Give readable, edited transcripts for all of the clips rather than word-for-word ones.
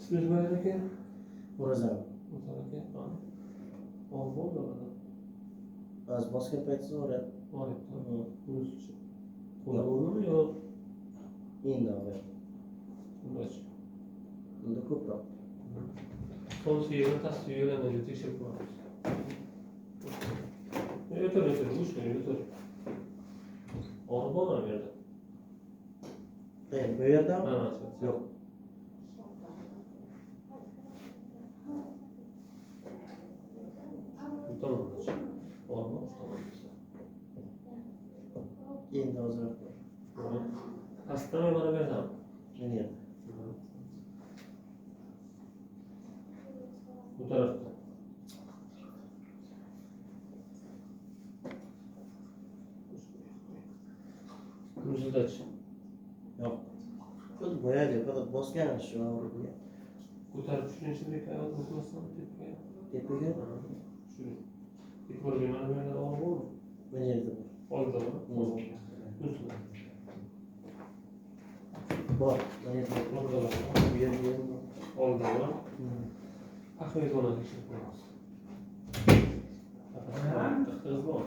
Siz böyle ki? Murazam. Murazam ki? Oldu mu? Az basket paytı var ya. Var ya. Bunun kolay olur mu yok? Endi abi. Bundaç. Bunda ko'proq. Son suyunu tasviyelene tekshirib ko'ramiz. O'tir, o'tir. Og'ir bo'lmadi bu yerda. Bu yerda? Ha, yo'q. Bu tomonda. Og'ir bo'lmadi tomonda. Endi ozroq bor. Pastdan mana bu yerda. Mana yerda. Bu tarafta. Muzdaç. Yo'q. Ko'z bo'yadi, faqat bosgan shu o'ringa. Ko'tarib tushunishlik hayotni o'tmasdan tepaga. Tepaga? Shu. Ikki mana bu yerda og'ir bo'ldi. Mana yerda bor. Oldida bor. Ustida. Bor. Mana yerda bor. Bu yerda bor. Oldida bor. Ahmet ona tekshirib ko'ramiz. Qiz bor.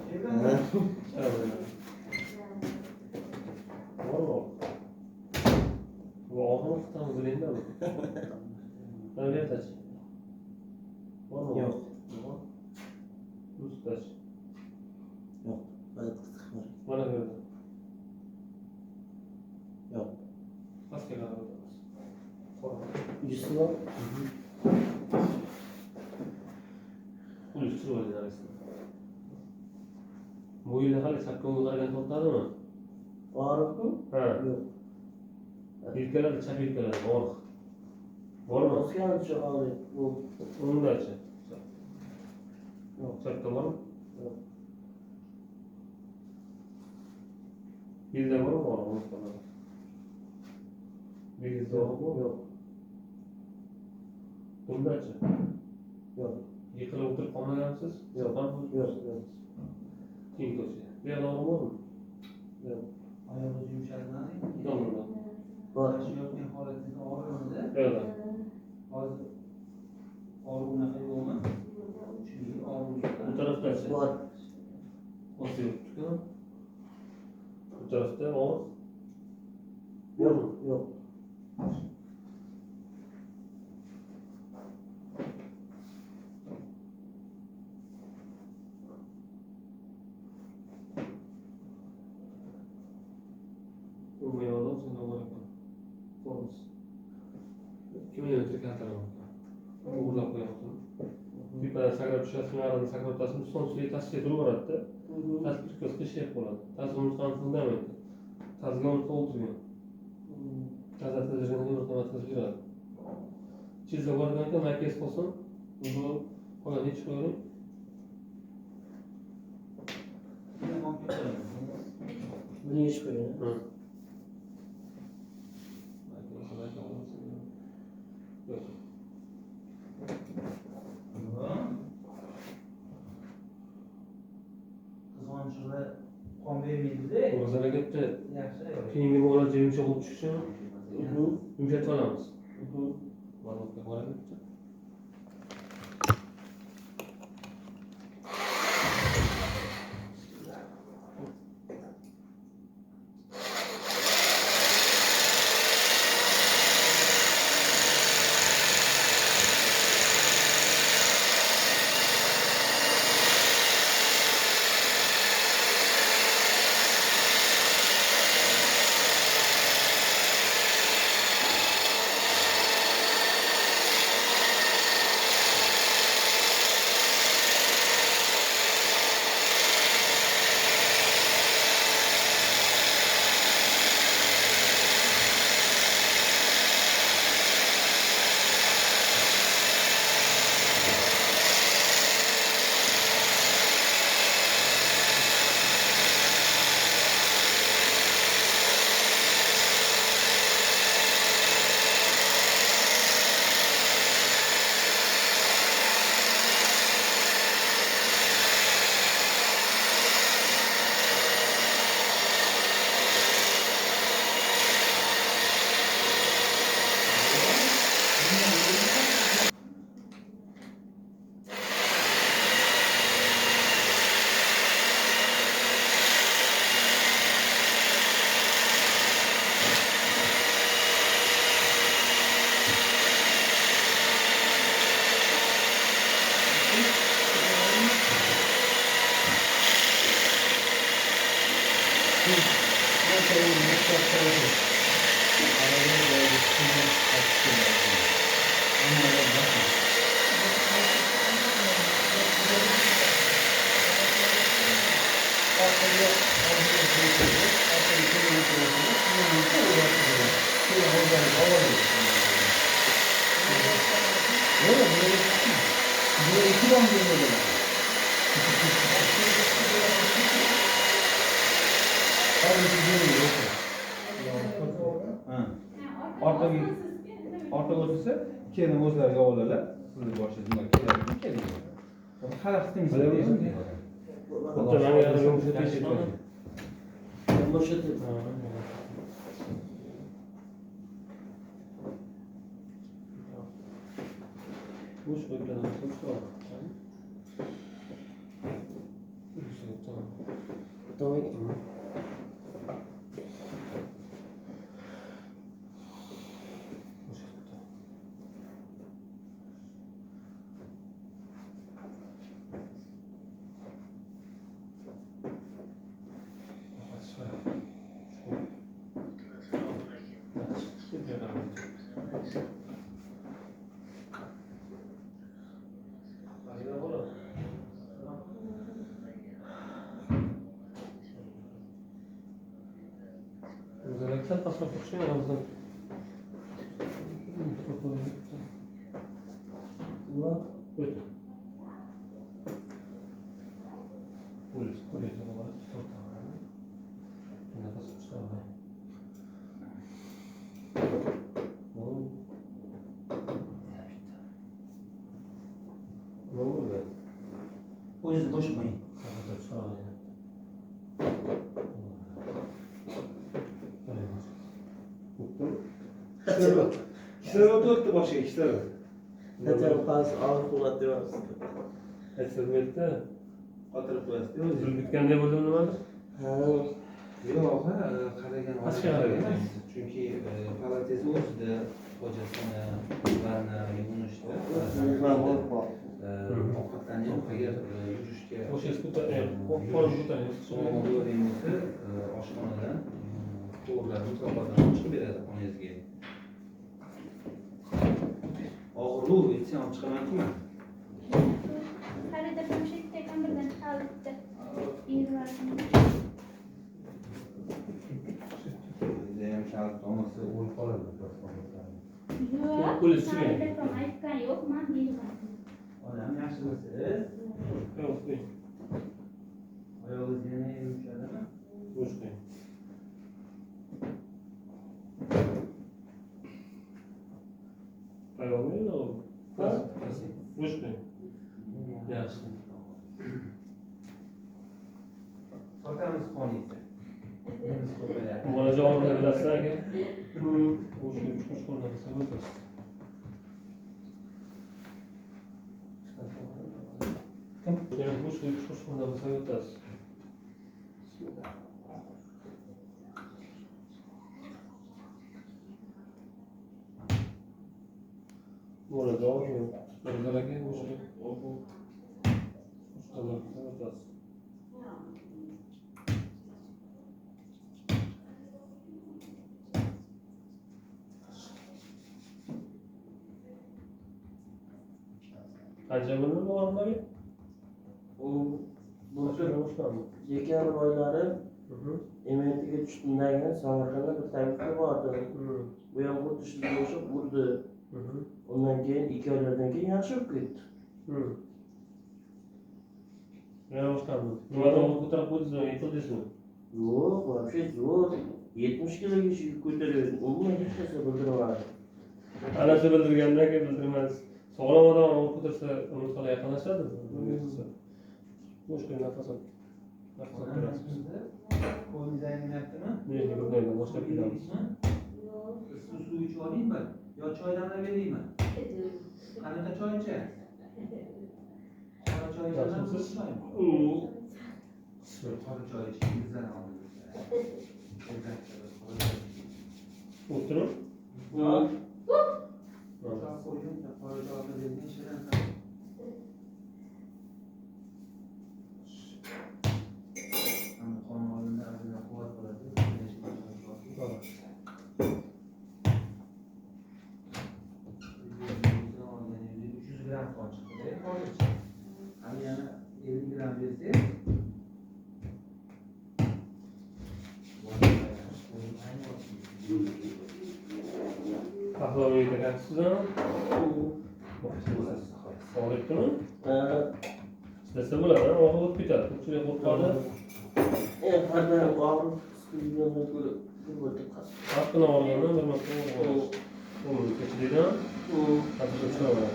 Bormi? Bu og'ir qitami bilingmi? Mana bu yerdachi? Bormi? Yo'q. Ustdachi? Yo'q. Faqat qitiq bor. Mana bu yerda. Yo'q. Pastga qarab o'tamiz. Yuzi bor. Pul tushib olgan. Bo'yini hali chapga qaraganda tortadimi? Bormi? Ha. Yo'q. Yelkalari chap yelkalari bor. Bormi? Bosgancha hali bu. Undachi? Yo'q. Chapda bormi? Yo'q. Belda bormi? Bormi. Belda bormi? Yo'q. Undachi? Yo'q. Yiqilib o'tirib qolmagansiz? Yo'q. Yo'q. Keyin ko'cha. Bu yoqda bormi? Yo'q. Oyog'i yumshatmadi. To'g'ri. Bor. Yotgan holatida og'riqda Yo'q. hozir og'riq unaqa yo'qmi? Chunki og'riq Bu tarafdachi? Bor. O'zi yuribdi-ku. Bu tarafda og'ir. Yo'q. Yo'q. Bu yo'lda o'zini o'rab. Qo'yamiz. Kilometr kaltaroq. Uğurlab qo'yapti. Tepada sakrab tushasizmi, arada sakrab tutasizmi, so'ng tasga turaveradi-da. Tas bir qish qilib qoladi. Tas unutgan fundamentda. Tasga unutib o'tirgan. Tasga tizilgan unutib yuradi. Chizib borganda markaz bo'lsin. Bu qolgan hech qo'ying. Buni yechish qo'ying. Qizg'onchiqlar qon bermaydi-da. O'zini harakatda Yaxshi. keyingi bo'lajak yumshoq bo'lib tushishi yumshatib olamiz. Mana bu harakatda. Ortaga o'tsa, keyin o'zlariga oladilar. Sizni boshingiz nima kerak keling. Qarab istaysiz. Xuddi manga yarab yumshatishgan. Yumshatib. Uch qo'ygan Tamam. Sen pasma kurşun ağzından. Ulan öyle. Polis olarak tutar. Nefes tutar. Oğlum. Ne olur be? O'zingizni bosh qo'ying. Nefes tutar. Kishilar o'tiribdi boshiga, kishilar. Zaten fazla ağır kulak diyoruz. Esirmekte. Qotirib qo'yasiz. O'zingiz. Sil bitganda bo'ldim nimani? Ha. Yo'q, qaragan Qashqa qaragan. Chunki palatez o'zida hojatxona, vanna, yuvinishda ovqatlanib agar yurishga O'sha skuter, qo'lim skuter. bo'lsa, oshxonadan to'g'rilar mutlaqodan chiqib beradi xonangizga. Og'irlik aytsam olib chiqaman-ku. Xarida pomshakda kamerdan olibdi. Yurvardim. Bizda ham shart olmasa o'lib qoladi. Yo'q. Polis Xarida pom aytgan yo'q, men yurvardim. Odam yaxshi bo'lsangiz, Yo'q, oyog'ingiz yana yumshadimi? qo'shdi. Ayolmi yo'q? Qo'shdi. Yaxshi. Sotamiz xoningizni. Bana cevabını bilersen aka. Qo'shdi, uch qo'ldan sabab. Demek qo'shdi, uch qo'ldan sabab. Burada doğru mu? Burada da gel qo'shdi. Uch qo'ldan sabab. Qancha bo'ldi bu o'rinlarga? Bu Boshlanmi? Yekan boylari ementiga tushgandan keyin Samarqandda bir taklif bordi. Bu ham xuddi shunday bo'lib urdi. Ondan keyin 2 oylardan keyin yaxshi bo'lib ketdi. Yana boshlanmi? Nimadan ko'tarib qo'ydingizmi? Yetildingizmi? Yo'q, вообще zo'r. 70 kiloga yuk ko'taradi. Umuman hech narsa bildirmadi. Anasi bildirgandan keyin bildirmadi. Sog'lom odam uni ko'tarsa, umurtqaga yaqinlashadi. Boshqa nafas ol. Nafas olasiz. Qo'lingiz aylanayaptimi? Nega ko'rmayman, boshlab ketamiz. Issiq suv ichib olingmi? Yo choy damlab beraymi? Qanaqa choy ichasiz? Qora choy ichasizmi? Qora choy iching, bizdan O'tirib. qo'ying, qora choy bergan shirin. Qon olinda quvvat bo'ladi. Pahlaviyda ekansiz ha? Og'riyaptimi? Istasa bo'ladi, og'ir o'tib ketadi. Ko'pchilik qo'rqadi. Qanday og'riq his qilgandan ko'ra Haqqini olgandan bir marta o'g'irlash. O'g'irlik kechiraydan. Hozir chiqaman.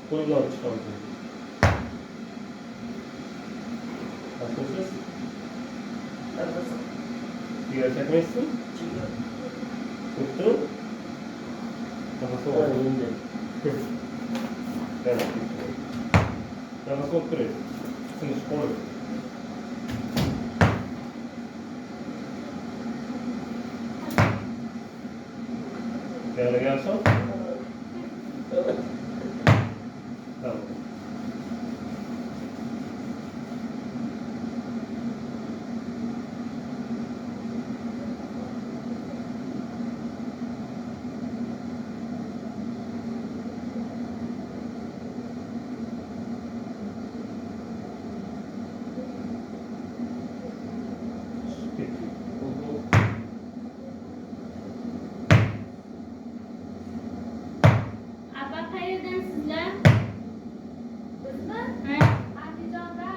Qo'ldan chiqamiz. Nasılsınız? Sigara çekmezsin? Tuttu? Nefes ol. Nefes ol duruyor. Sınış konuyor. Gelsen? Tamam. Apa qayerdan sizlar? Bizmi? Andijonda.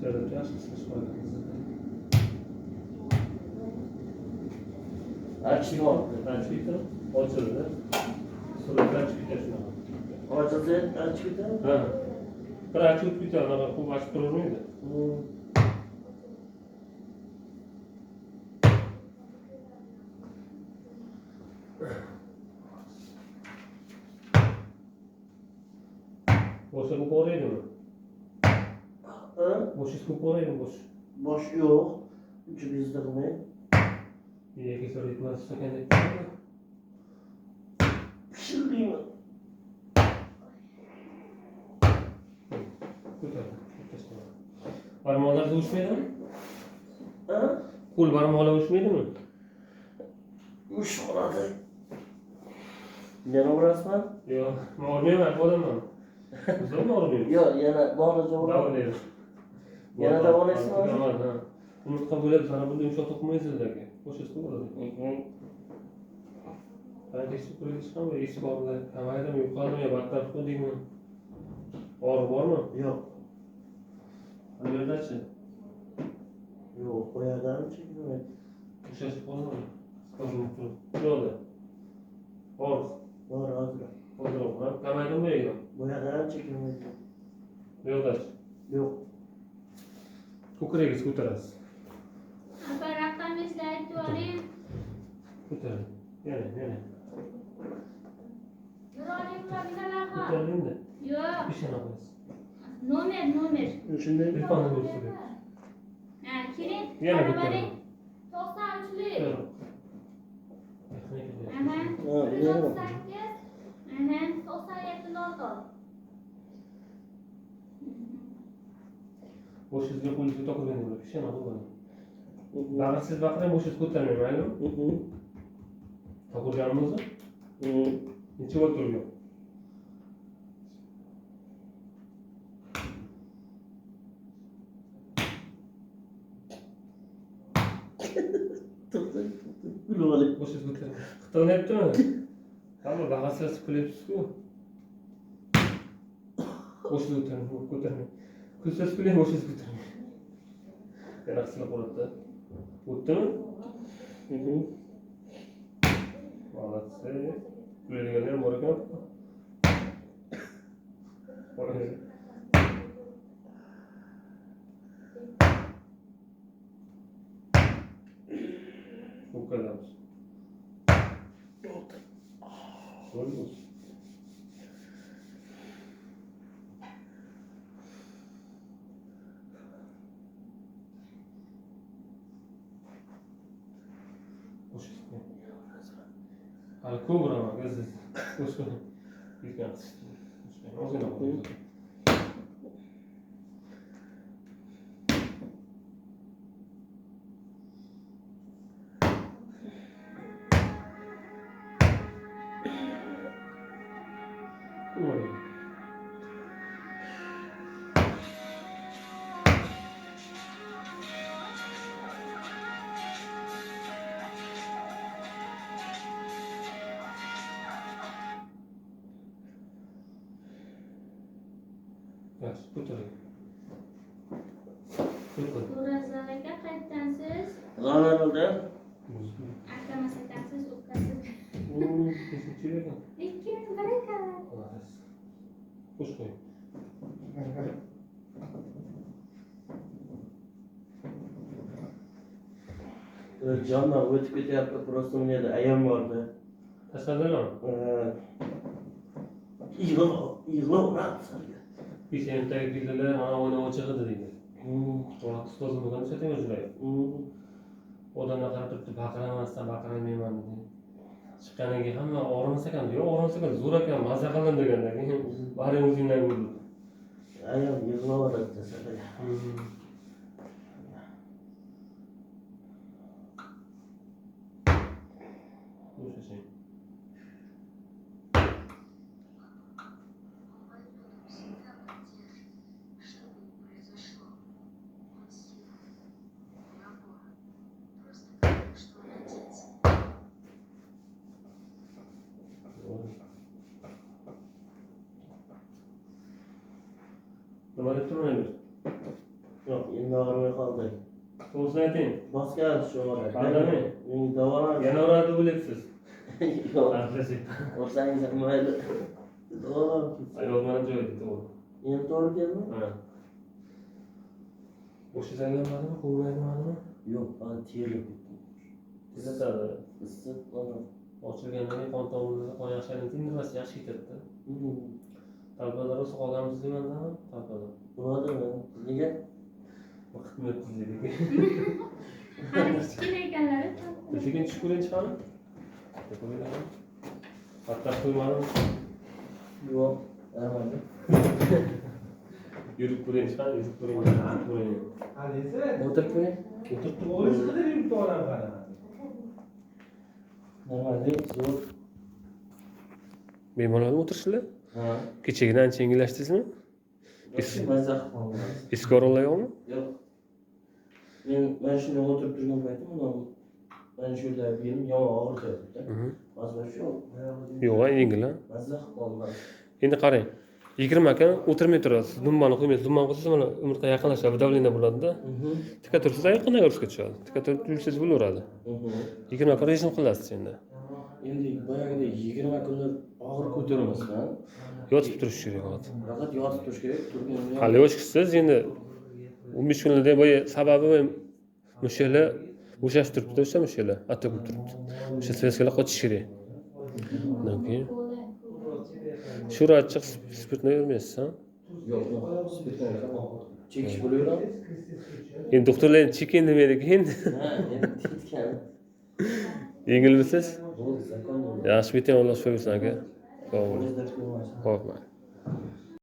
Şöyle açmışsınız bakalım. Açıyor. Açıydı. Açıldı. Sonra açıydı şuna. Açıldı, açıldı. Ha. Bir açıp bir tane bak bu açıp durur muydu? Boşa bu oraydı mı? Boş iskup oraydı mı boş? Boş yok. Üçü bizde mi? İyi ki soru etmez. Kendi Pişireyim mi? Parmağlar uçmaydı mı? Ha? Kul parmağlar uçmaydı mı? Uç oladı. Yana uğraşma. Yok. Mağurmuyor mu? Akvadan mı? Güzel mi mağurmuyor? Yok, yana bağıracağım Daha ona. öyle. Yana da bana ismi var. Tamam ha. Umut kabul et. Sana bunu yumuşak okumayız dedi. Boş iskup orada. Ben de iskup oraya çıkan ve iskup orada. Havayda mı? Yukarıda mı? Batlar mı? Değil mi? Var mı? Yok. Hani nerede açı? Yok, o yerden mi çekiyor? Boş iskup orada mı? Sıkıntı. Ne oldu? Var. Var hazır. Orada mı? Havayda mı? Buraya gidelim. Bu yerden çekiyor. Ne oldu açı? Yok. Kukuraya git kurtarız. Apa rakam izlayip duvarayım. Kurtarın. Yani. Duvarayım bulabilen apa. Kurtarın da. Yok. Bir şey yaparız. Nomer. Şimdi Bir tane gösteriyor. Ha, kirin. Yana Barabarı. kurtarın. 93'lü. Evet. Aha. Ha, biliyorum. 98. Aha. 97 oldu. Boş izle polisi takılıyor böyle. Bir şey yapalım. Bakın siz bakın boş iz kurtarmıyor malum. Takılacağımızı. Hiç oturuyor. Gül olayım. Boş iz kurtarmıyor. Kıtığını etti mi? Tamam bakın sırası kulüpsüz bu. Boş iz kurtarmıyor. Kulüpsüz kulüp boş iz kurtarmıyor. Ben aksine konattı. Uttu mu? Молодцы. Güle Morgan. Bu kadar. Olmuş. Boş istiyor. Al kubra ama gözü. Boş ver. Bir tane. Ozgina qo'y. Voy. Yaxshi, ko'taring. Ko'taring. Murazza aka qayerdansiz? G'alarada. Akam ekansiz, ukasi. Beshinchi ekan. 2000 baraka. Qo'sh qo'y. Jondan o'tib ketyapti, просто u yerda ayam bordi. Tashladimi? Yig'laveradi senga. Peshinadagi pillalar mana o'ynab o'chig'idi deydi. To'g'ri, ustozim bo'lgan shating o'zlay. Odamlar qarab turibdi, baqiramasdan baqiramayman dedi. Chiqqanidan keyin hamma og'rimas ekan, yo'q og'rimas ekan, zo'r ekan, mazza qildim degandan keyin baring o'zingdan bo'ldi. Ayam yig'laveradi desada. O'shashing. Nima deb turmaymiz? Yo'q, endi og'rimay qoldi. To'g'risini ayting. Bosgan shu o'rada. Qadami? Meni davolam. Yana uradi bo'lyapsiz. Yo'q, Aflasin. ursangiz ham mayli. Davolam. Ayol mana joyida to'g'ri. Endi to'g'ri keldi? Ha. O'sha zanglamadimi, qo'ymadimi? Yo'q, hali terilib ketdi. Tezlatadi. Issiq qoldi. Ochilgandan keyin qon tomirlarida qon yaxshilanib tindirmasi yaxshi ketadi. Talpalar olsa qolganmiz demandami? Talpalar. Bo'ladimi? Nega? Vaqt o'tkazdik. Hali kichkina ekanlar-ku. Lekin tushib ko'ring chiqadi. Hatto qo'ymadim. Yo'q, aramadi. Yurib ko'ring chiqadi, yurib ko'ring. Hadisi. O'tirib ko'ring. O'tirib turib O'g'lisi qilib yuribdi onam qara. Normalniy, zo'r. Bemalol o'tirishlar. Ha. Kechagina ancha yengillashdingizmi? Mazza qilib qolgan. Eski o'rinlayapmi? Yo'q. Men shunday o'tirib turgan paytim mana shu yerda belim yomon og'rityapti. Mazza shu. Yo'q, yengil ha. Mazza qilib qolgan. Endi qarang. 20 aka o'tirmay turasiz. Dumbani qo'ymaysiz. Dumbani qo'ysangiz mana umurtqa yaqinlashadi, давление bo'ladi-da. Tika tursangiz yaqindan yurishga tushadi. Tika turib yursangiz bo'laveradi. 20 aka rejim qilasiz endi. Endi boyagidek 20 kunlab og'ir ko'tarmasdan Yotib turish kerak hozir. faqat yotib turish kerak. Turganimda Hali yoshsiz endi 15 kunlarda bo'yi sababi mushaklar bo'shashib turibdi, o'sha mushaklar atib turibdi. O'sha svязкаlar qochish kerak. Undan keyin shu achchiq spirtni yurmaysiz, ha? yo'q, spirtni chekish bo'laveradi. Endi doktorlar chekin demaydi keyin. Ha, endi tikkan. Yengilmisiz? Bo'ldi, zakon. Yaxshi biting, Alloh shifo bersin aka. Qo'lingizda tutmaysiz. Qo'rqmang.